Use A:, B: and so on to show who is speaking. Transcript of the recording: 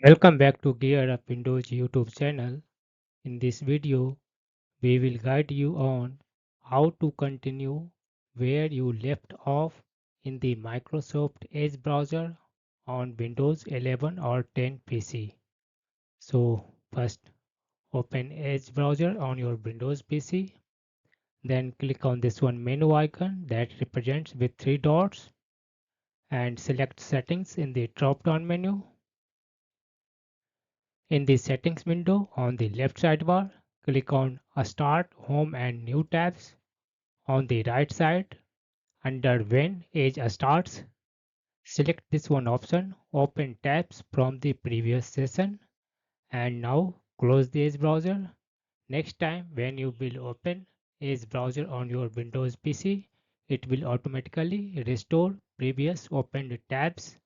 A: Welcome back to Gear Up Windows YouTube channel. In this video, we will guide you on how to continue where you left off in the Microsoft Edge browser on Windows 11 or 10 PC. So first open Edge browser on your Windows PC, then click on this one menu icon that represents with three dots and select settings in the drop down menu. In the settings window on the left sidebar, click on Start, Home and New tabs. On the right side, under When Edge starts, select this one option, Open tabs from the previous session, and now close the Edge browser. Next time when you will open Edge browser on your Windows PC, it will automatically restore previous opened tabs